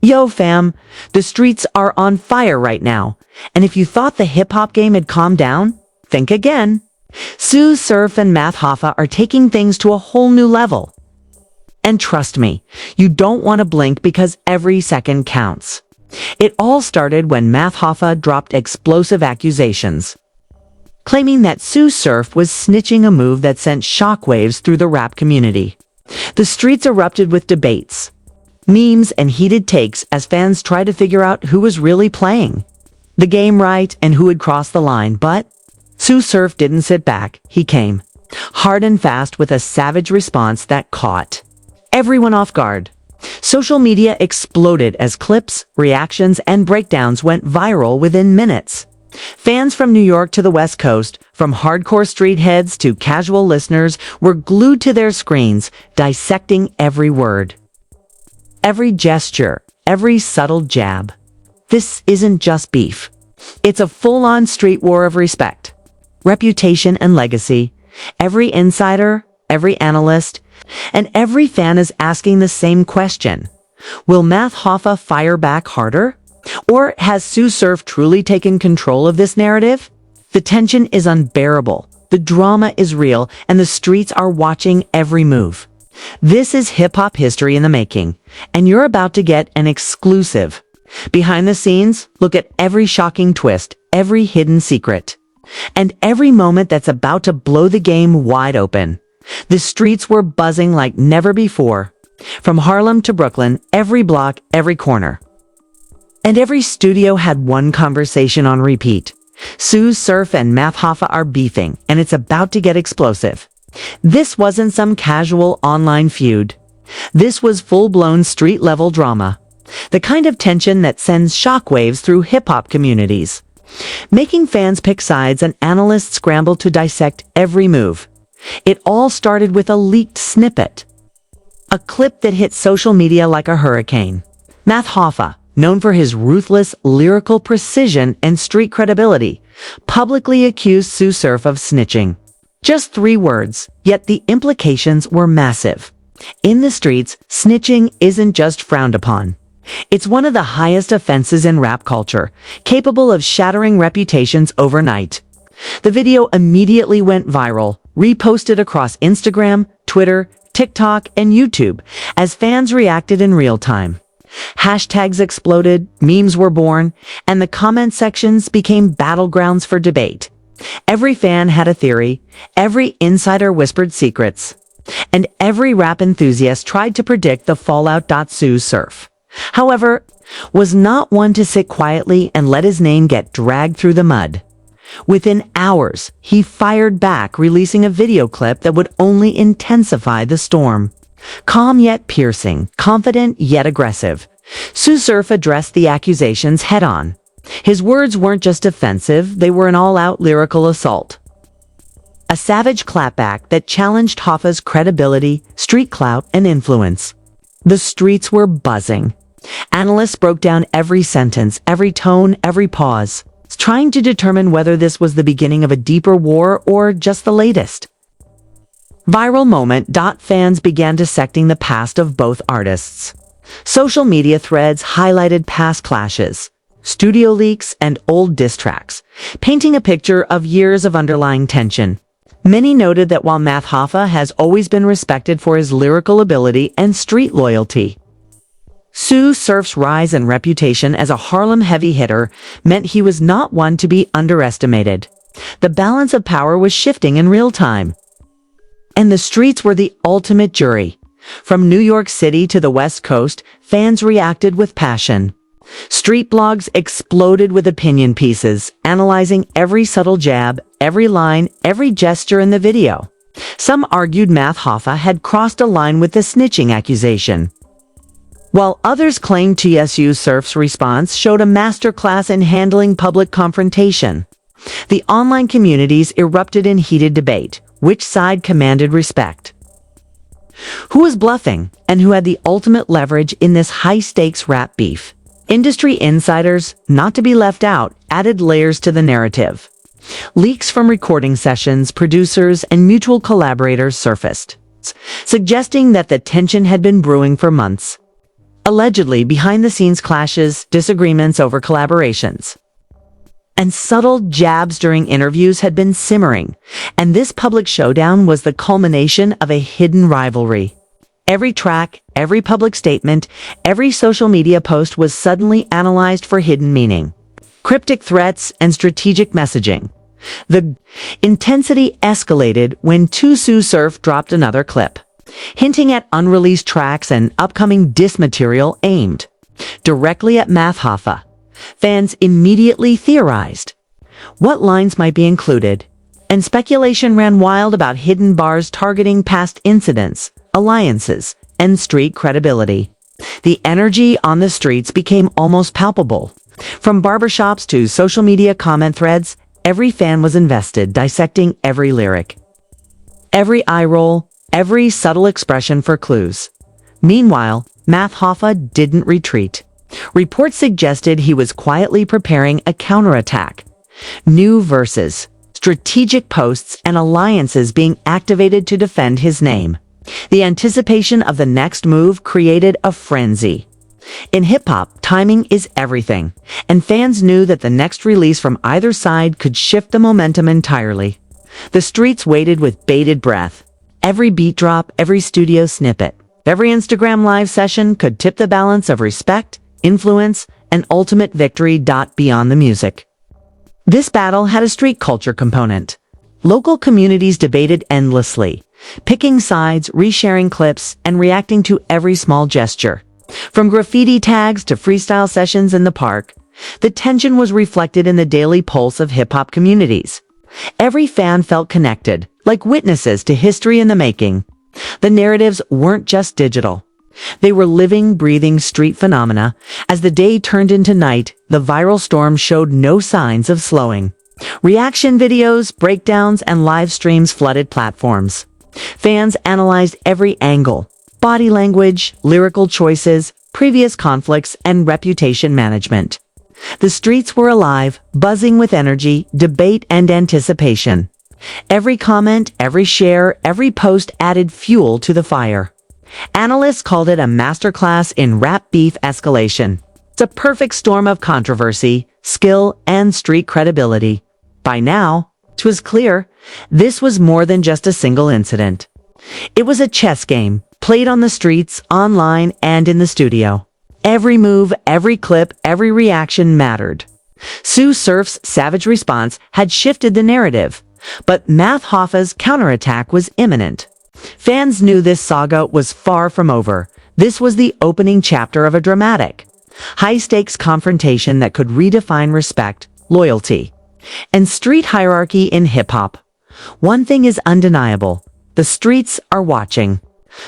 Yo fam, the streets are on fire right now, and if you thought the hip-hop game had calmed down, think again. Tsu, Surf, and Math Hoffa are taking things to a whole new level. And trust me, you don't want to blink because every second counts. It all started when Math Hoffa dropped explosive accusations, claiming that Tsu Surf was snitching, a move that sent shockwaves through the rap community. The streets erupted with debates, memes, and heated takes as fans tried to figure out who was really playing the game right and who had crossed the line. But Tsu Surf didn't sit back. He came hard and fast with a savage response that caught everyone off guard. Social media exploded as clips, reactions, and breakdowns went viral within minutes. Fans from New York to the West Coast, from hardcore street heads to casual listeners, were glued to their screens, dissecting every word, every gesture, every subtle jab. This isn't just beef. It's a full-on street war of respect, reputation, and legacy. Every insider, every analyst, and every fan is asking the same question. Will Math Hoffa fire back harder? Or has Tsu Surf truly taken control of this narrative? The tension is unbearable, the drama is real, and the streets are watching every move. This is hip-hop history in the making, and you're about to get an exclusive. Behind the scenes, look at every shocking twist, every hidden secret, and every moment that's about to blow the game wide open. The streets were buzzing like never before. From Harlem to Brooklyn, every block, every corner. And every studio had one conversation on repeat. Tsu Surf and Math Hoffa are beefing, and it's about to get explosive. This wasn't some casual online feud. This was full-blown street-level drama. The kind of tension that sends shockwaves through hip-hop communities, making fans pick sides and analysts scramble to dissect every move. It all started with a leaked snippet, a clip that hit social media like a hurricane. Math Hoffa, known for his ruthless lyrical precision and street credibility, publicly accused Tsu Surf of snitching. Just 3 words, yet the implications were massive. In the streets, snitching isn't just frowned upon. It's one of the highest offenses in rap culture, capable of shattering reputations overnight. The video immediately went viral, reposted across Instagram, Twitter, TikTok, and YouTube as fans reacted in real time. Hashtags exploded, memes were born, and the comment sections became battlegrounds for debate. Every fan had a theory, every insider whispered secrets, and every rap enthusiast tried to predict the fallout. Tsu Surf, however, was not one to sit quietly and let his name get dragged through the mud. Within hours, he fired back, releasing a video clip that would only intensify the storm. Calm yet piercing, confident yet aggressive, Tsu Surf addressed the accusations head-on. His words weren't just offensive, they were an all-out lyrical assault. A savage clapback that challenged Hoffa's credibility, street clout, and influence. The streets were buzzing. Analysts broke down every sentence, every tone, every pause, trying to determine whether this was the beginning of a deeper war or just the latest viral moment. Fans began dissecting the past of both artists. Social media threads highlighted past clashes, studio leaks, and old diss tracks, painting a picture of years of underlying tension. Many noted that while Math Hoffa has always been respected for his lyrical ability and street loyalty, Tsu Surf's rise and reputation as a Harlem heavy hitter meant he was not one to be underestimated. The balance of power was shifting in real time, and the streets were the ultimate jury. From New York City to the West Coast, fans reacted with passion. Street blogs exploded with opinion pieces, analyzing every subtle jab, every line, every gesture in the video. Some argued Math Hoffa had crossed a line with the snitching accusation, while others claimed Tsu Surf's response showed a masterclass in handling public confrontation. The online communities erupted in heated debate. Which side commanded respect? Who was bluffing, and who had the ultimate leverage in this high-stakes rap beef? Industry insiders, not to be left out, added layers to the narrative. Leaks from recording sessions, producers, and mutual collaborators surfaced, suggesting that the tension had been brewing for months. allegedly behind-the-scenes clashes, disagreements over collaborations. And subtle jabs during interviews had been simmering, and this public showdown was the culmination of a hidden rivalry. Every track, every public statement, every social media post was suddenly analyzed for hidden meaning, cryptic threats, and strategic messaging. The intensity escalated when Tsu Surf dropped another clip, hinting at unreleased tracks and upcoming diss material aimed directly at Math Hoffa. Fans immediately theorized what lines might be included, and speculation ran wild about hidden bars targeting past incidents, alliances, and street credibility. The energy on the streets became almost palpable. From barbershops to social media comment threads, every fan was invested, dissecting every lyric, every eye roll, every subtle expression for clues. Meanwhile, Math Hoffa didn't retreat. Reports suggested he was quietly preparing a counterattack. New verses, strategic posts, and alliances being activated to defend his name. The anticipation of the next move created a frenzy. In hip-hop, timing is everything, and fans knew that the next release from either side could shift the momentum entirely. The streets waited with bated breath. Every beat drop, every studio snippet, every Instagram live session could tip the balance of respect, influence, and ultimate victory. Beyond the music, this battle had a street culture component. Local communities debated endlessly, picking sides, resharing clips, and reacting to every small gesture. From graffiti tags to freestyle sessions in the park, the tension was reflected in the daily pulse of hip-hop communities. Every fan felt connected, like witnesses to history in the making. The narratives weren't just digital. They were living, breathing street phenomena. As the day turned into night, the viral storm showed no signs of slowing. Reaction videos, breakdowns, and live streams flooded platforms. Fans analyzed every angle: body language, lyrical choices, previous conflicts, and reputation management. The streets were alive, buzzing with energy, debate, and anticipation. Every comment, every share, every post added fuel to the fire. Analysts called it a masterclass in rap beef escalation. It's a perfect storm of controversy, skill, and street credibility. By now, it was clear this was more than just a single incident. It was a chess game, played on the streets, online, and in the studio. Every move, every clip, every reaction mattered. Tsu Surf's savage response had shifted the narrative, but Math Hoffa's counterattack was imminent. Fans knew this saga was far from over. This was the opening chapter of a dramatic, high-stakes confrontation that could redefine respect, loyalty, and street hierarchy in hip-hop. One thing is undeniable: the streets are watching.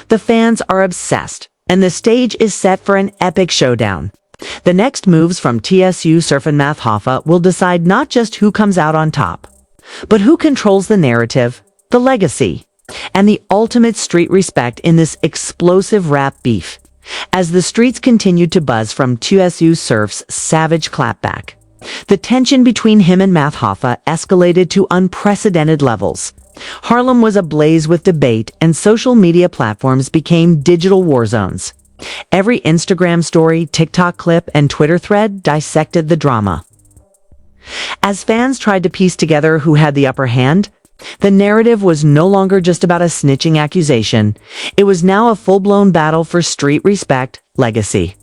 The fans are obsessed, and the stage is set for an epic showdown. The next moves from Tsu Surf and Math Hoffa will decide not just who comes out on top, but who controls the narrative, the legacy, and the ultimate street respect in this explosive rap beef. As the streets continued to buzz from Tsu Surf's savage clapback, the tension between him and Math Hoffa escalated to unprecedented levels. Harlem was ablaze with debate, and social media platforms became digital war zones. Every Instagram story, TikTok clip, and Twitter thread dissected the drama. As fans tried to piece together who had the upper hand, the narrative was no longer just about a snitching accusation. It was now a full-blown battle for street respect, legacy,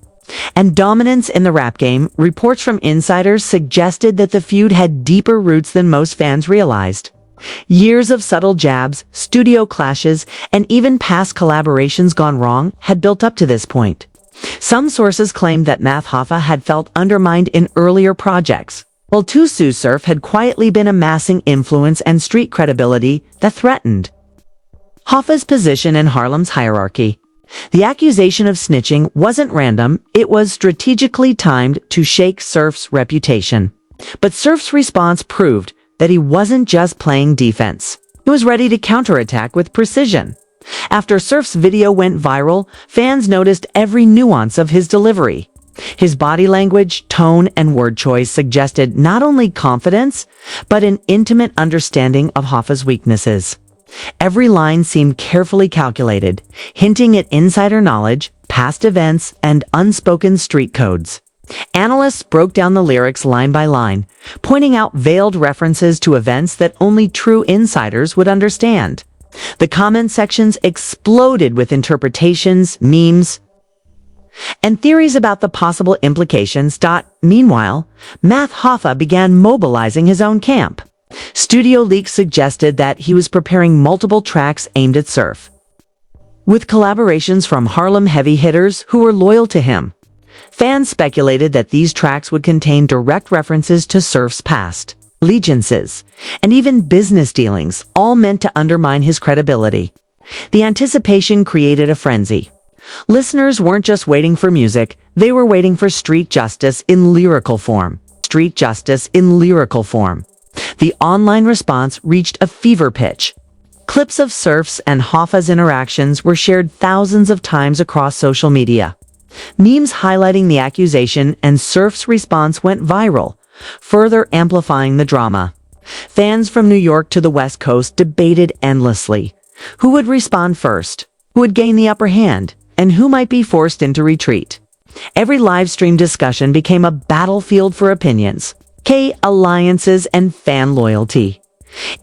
and dominance in the rap game. Reports from insiders suggested that the feud had deeper roots than most fans realized. Years of subtle jabs, studio clashes, and even past collaborations gone wrong had built up to this point. Some sources claimed that Math Hoffa had felt undermined in earlier projects, while Tsu Surf had quietly been amassing influence and street credibility that threatened Hoffa's position in Harlem's hierarchy. The accusation of snitching wasn't random. It was strategically timed to shake Surf's reputation. But Surf's response proved that he wasn't just playing defense. He was ready to counterattack with precision. After Surf's video went viral, fans noticed every nuance of his delivery. His body language, tone, and word choice suggested not only confidence, but an intimate understanding of Hoffa's weaknesses. Every line seemed carefully calculated, hinting at insider knowledge, past events, and unspoken street codes. Analysts broke down the lyrics line by line, pointing out veiled references to events that only true insiders would understand. The comment sections exploded with interpretations, memes, and theories about the possible implications. Meanwhile, Math Hoffa began mobilizing his own camp. Studio leaks suggested that he was preparing multiple tracks aimed at Surf, with collaborations from Harlem heavy hitters who were loyal to him. Fans speculated that these tracks would contain direct references to Surf's past, allegiances, and even business dealings, all meant to undermine his credibility. The anticipation created a frenzy. Listeners weren't just waiting for music, they were waiting for street justice in lyrical form. Street justice in lyrical form. The online response reached a fever pitch. Clips of Surf's and Hoffa's interactions were shared thousands of times across social media. Memes highlighting the accusation and Surf's response went viral, further amplifying the drama. Fans from New York to the West Coast debated endlessly. Who would respond first? Who would gain the upper hand? And who might be forced into retreat? Every live stream discussion became a battlefield for opinions, alliances, and fan loyalty.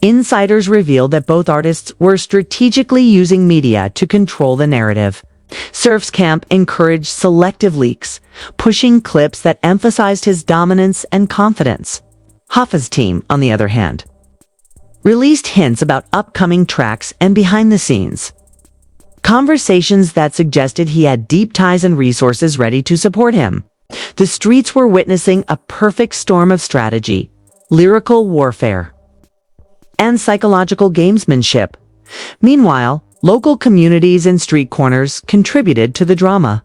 Insiders revealed that both artists were strategically using media to control the narrative. Surf's camp encouraged selective leaks, pushing clips that emphasized his dominance and confidence. Hoffa's team, on the other hand, released hints about upcoming tracks and behind the scenes. Conversations that suggested he had deep ties and resources ready to support him. The streets were witnessing a perfect storm of strategy, lyrical warfare, and psychological gamesmanship. Meanwhile, local communities and street corners contributed to the drama.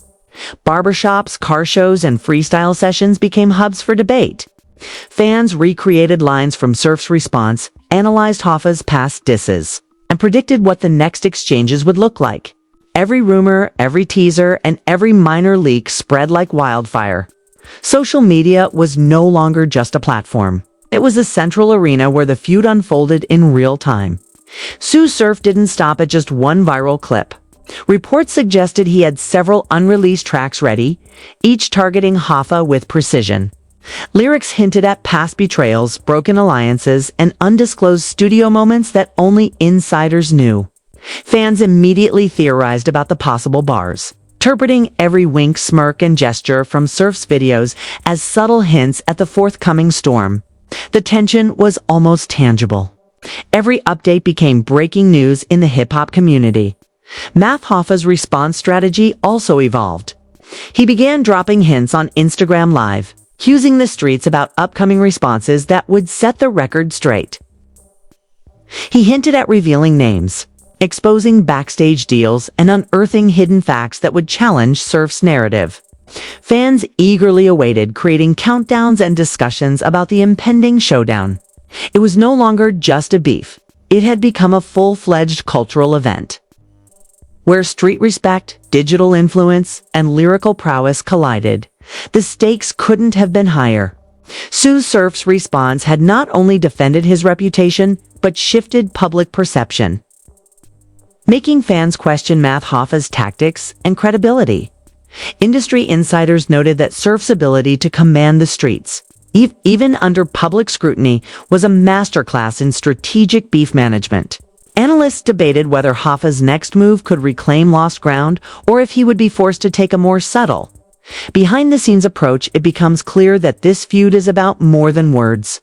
Barbershops, car shows, and freestyle sessions became hubs for debate. Fans recreated lines from Surf's response, analyzed Hoffa's past disses, and predicted what the next exchanges would look like. Every rumor, every teaser, and every minor leak spread like wildfire. Social media was no longer just a platform. It was a central arena where the feud unfolded in real time. Tsu Surf didn't stop at just one viral clip. Reports suggested he had several unreleased tracks ready, each targeting Hoffa with precision. Lyrics hinted at past betrayals, broken alliances, and undisclosed studio moments that only insiders knew. Fans immediately theorized about the possible bars, interpreting every wink, smirk, and gesture from Surf's videos as subtle hints at the forthcoming storm. The tension was almost tangible. Every update became breaking news in the hip-hop community. Math Hoffa's response strategy also evolved. He began dropping hints on Instagram Live, accusing the streets about upcoming responses that would set the record straight. He hinted at revealing names, exposing backstage deals, and unearthing hidden facts that would challenge Surf's narrative. Fans eagerly awaited, creating countdowns and discussions about the impending showdown. It was no longer just a beef. It had become a full-fledged cultural event, where street respect, digital influence, and lyrical prowess collided. The stakes couldn't have been higher. Tsu Surf's response had not only defended his reputation, but shifted public perception, making fans question Math Hoffa's tactics and credibility. Industry insiders noted that Surf's ability to command the streets, even under public scrutiny, was a masterclass in strategic beef management. Analysts debated whether Hoffa's next move could reclaim lost ground or if he would be forced to take a more subtle, behind-the-scenes approach. It becomes clear that this feud is about more than words.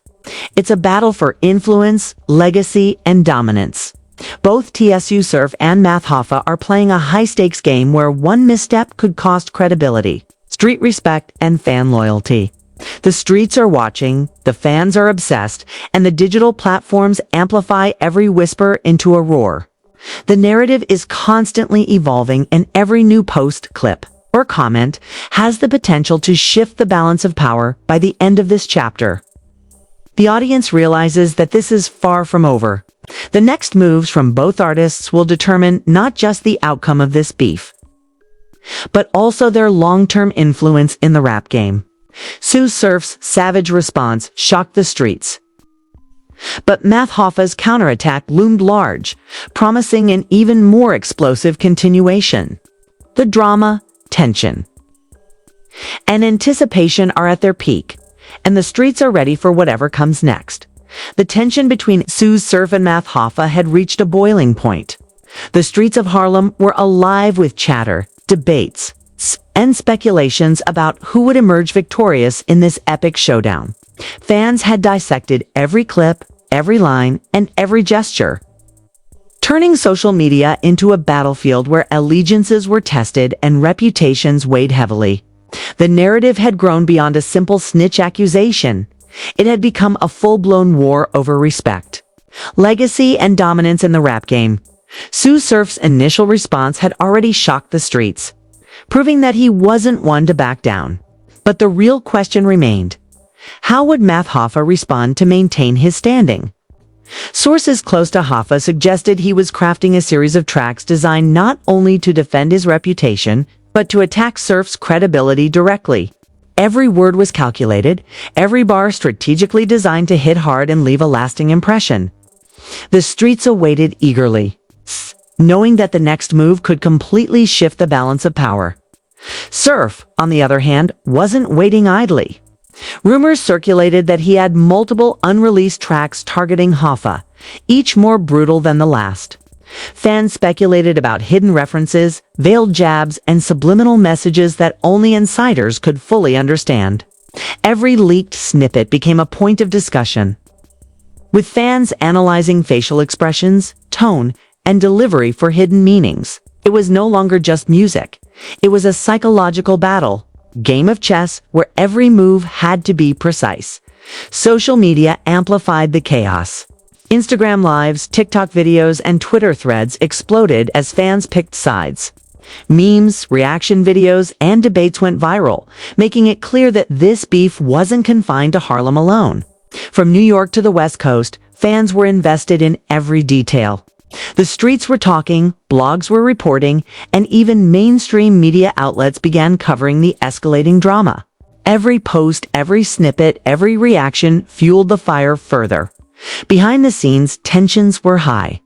It's a battle for influence, legacy, and dominance. Both Tsu Surf and Math Hoffa are playing a high-stakes game where one misstep could cost credibility, street respect, and fan loyalty. The streets are watching, the fans are obsessed, and the digital platforms amplify every whisper into a roar. The narrative is constantly evolving, and every new post, clip, or comment has the potential to shift the balance of power by the end of this chapter. The audience realizes that this is far from over. The next moves from both artists will determine not just the outcome of this beef, but also their long-term influence in the rap game. Tsu Surf's savage response shocked the streets. But Math Hoffa's counterattack loomed large, promising an even more explosive continuation. The drama, tension, and anticipation are at their peak, and the streets are ready for whatever comes next. The tension between Tsu Surf and Math Hoffa had reached a boiling point. The streets of Harlem were alive with chatter, debates, and speculations about who would emerge victorious in this epic showdown. Fans had dissected every clip, every line, and every gesture, turning social media into a battlefield where allegiances were tested and reputations weighed heavily. The narrative had grown beyond a simple snitch accusation. It had become a full-blown war over respect, legacy, and dominance in the rap game. Tsu Surf's initial response had already shocked the streets, proving that he wasn't one to back down. But the real question remained: how would Math Hoffa respond to maintain his standing? Sources close to Hoffa suggested he was crafting a series of tracks designed not only to defend his reputation, but to attack Surf's credibility directly. Every word was calculated, every bar strategically designed to hit hard and leave a lasting impression. The streets awaited eagerly, knowing that the next move could completely shift the balance of power. Surf, on the other hand, wasn't waiting idly. Rumors circulated that he had multiple unreleased tracks targeting Hoffa, each more brutal than the last. Fans speculated about hidden references, veiled jabs, and subliminal messages that only insiders could fully understand. Every leaked snippet became a point of discussion, with fans analyzing facial expressions, tone, and delivery for hidden meanings. It was no longer just music. It was a psychological battle, game of chess where every move had to be precise. Social media amplified the chaos. Instagram lives, TikTok videos, and Twitter threads exploded as fans picked sides. Memes, reaction videos, and debates went viral, making it clear that this beef wasn't confined to Harlem alone. From New York to the West Coast, fans were invested in every detail. The streets were talking, blogs were reporting, and even mainstream media outlets began covering the escalating drama. Every post, every snippet, every reaction fueled the fire further. Behind the scenes, tensions were high.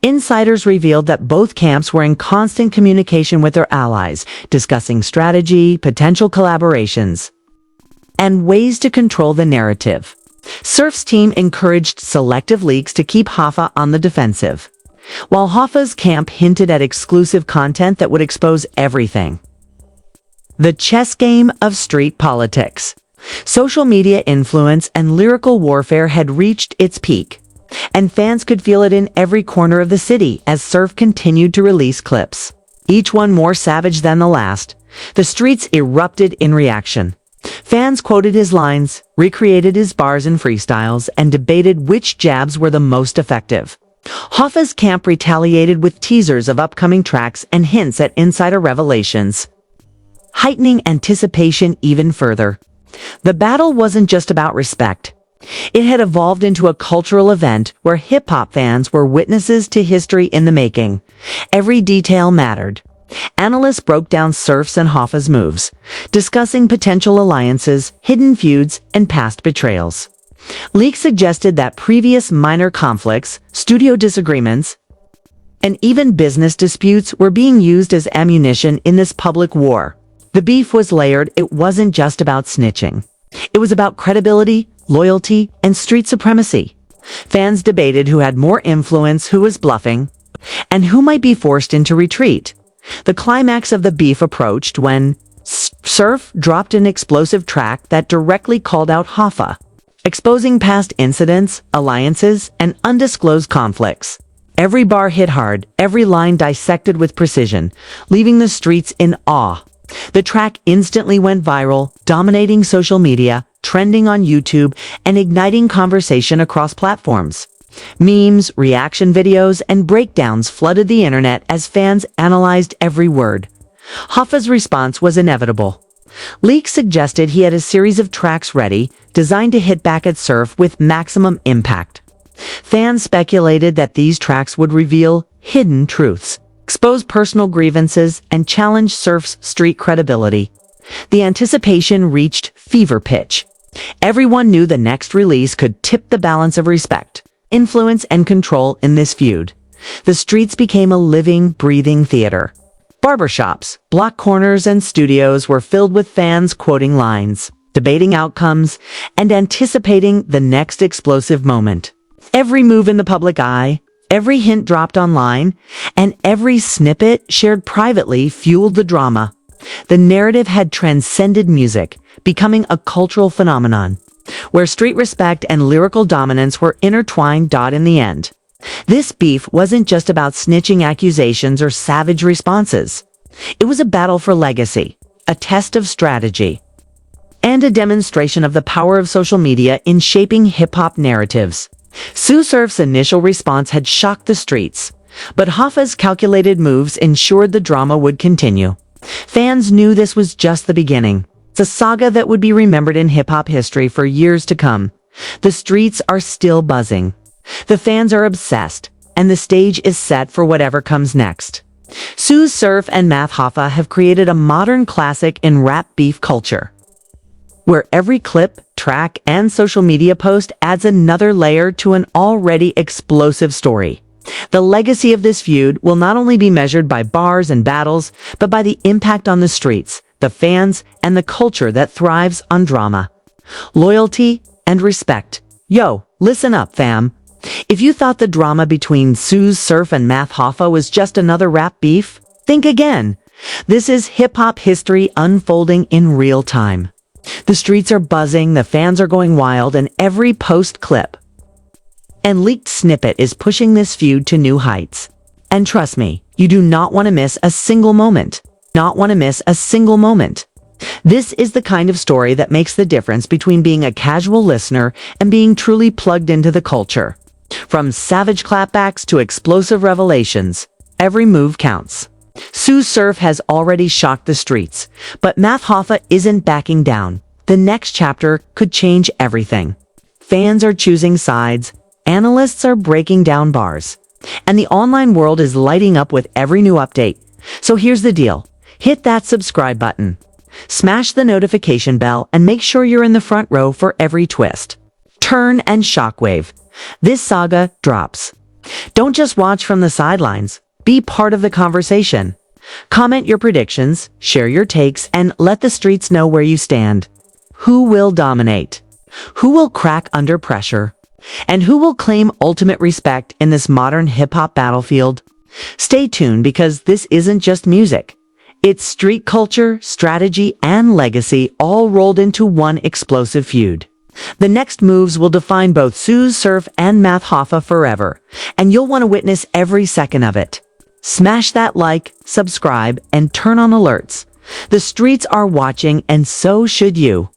Insiders revealed that both camps were in constant communication with their allies, discussing strategy, potential collaborations, and ways to control the narrative. Surf's team encouraged selective leaks to keep Hoffa on the defensive, while Hoffa's camp hinted at exclusive content that would expose everything. The chess game of street politics. Social media influence and lyrical warfare had reached its peak, and fans could feel it in every corner of the city as Surf continued to release clips, each one more savage than the last. The streets erupted in reaction. Fans quoted his lines, recreated his bars and freestyles, and debated which jabs were the most effective. Hoffa's camp retaliated with teasers of upcoming tracks and hints at insider revelations, heightening anticipation even further. The battle wasn't just about respect. It had evolved into a cultural event where hip-hop fans were witnesses to history in the making. Every detail mattered. Analysts broke down Surf's and Hoffa's moves, discussing potential alliances, hidden feuds, and past betrayals. Leaks suggested that previous minor conflicts, studio disagreements, and even business disputes were being used as ammunition in this public war. The beef was layered. It wasn't just about snitching. It was about credibility, loyalty, and street supremacy. Fans debated who had more influence, who was bluffing, and who might be forced into retreat. The climax of the beef approached when Surf dropped an explosive track that directly called out Hoffa, exposing past incidents, alliances, and undisclosed conflicts. Every bar hit hard, every line dissected with precision, leaving the streets in awe. The track instantly went viral, dominating social media, trending on YouTube, and igniting conversation across platforms. Memes, reaction videos, and breakdowns flooded the internet as fans analyzed every word. Hoffa's response was inevitable. Leaks suggested he had a series of tracks ready, designed to hit back at Surf with maximum impact. Fans speculated that these tracks would reveal hidden truths, expose personal grievances, and challenge Surf's street credibility. The anticipation reached fever pitch. Everyone knew the next release could tip the balance of respect, influence, and control in this feud. The streets became a living, breathing theater. Barbershops, block corners, and studios were filled with fans quoting lines, debating outcomes, and anticipating the next explosive moment. Every move in the public eye, every hint dropped online, and every snippet shared privately fueled the drama. The narrative had transcended music, becoming a cultural phenomenon, where street respect and lyrical dominance were intertwined. In the end, this beef wasn't just about snitching accusations or savage responses. It was a battle for legacy, a test of strategy, and a demonstration of the power of social media in shaping hip-hop narratives. Tsu Surf's initial response had shocked the streets, but Hoffa's calculated moves ensured the drama would continue. Fans knew this was just the beginning. It's a saga that would be remembered in hip-hop history for years to come. The streets are still buzzing. The fans are obsessed, and the stage is set for whatever comes next. Tsu Surf and Math Hoffa have created a modern classic in rap beef culture, where every clip, track, and social media post adds another layer to an already explosive story. The legacy of this feud will not only be measured by bars and battles, but by the impact on the streets, the fans, and the culture that thrives on drama, loyalty, and respect. Yo, listen up, fam. If you thought the drama between Tsu Surf and Math Hoffa was just another rap beef, think again. This is hip-hop history unfolding in real time. The streets are buzzing, the fans are going wild, and every post, clip, and leaked snippet is pushing this feud to new heights. And trust me, you do not want to miss a single moment. Not want to miss a single moment. This is the kind of story that makes the difference between being a casual listener and being truly plugged into the culture. From savage clapbacks to explosive revelations, every move counts. Tsu Surf has already shocked the streets, but Math Hoffa isn't backing down. The next chapter could change everything. Fans are choosing sides, analysts are breaking down bars, and the online world is lighting up with every new update. So here's the deal. Hit that subscribe button, smash the notification bell, and make sure you're in the front row for every twist, turn, and shockwave this saga drops. Don't just watch from the sidelines. Be part of the conversation. Comment your predictions, share your takes, and let the streets know where you stand. Who will dominate? Who will crack under pressure? And who will claim ultimate respect in this modern hip-hop battlefield? Stay tuned, because this isn't just music. It's street culture, strategy, and legacy all rolled into one explosive feud. The next moves will define both Tsu Surf and Math Hoffa forever, and you'll want to witness every second of it. Smash that like, subscribe, and turn on alerts. The streets are watching, and so should you.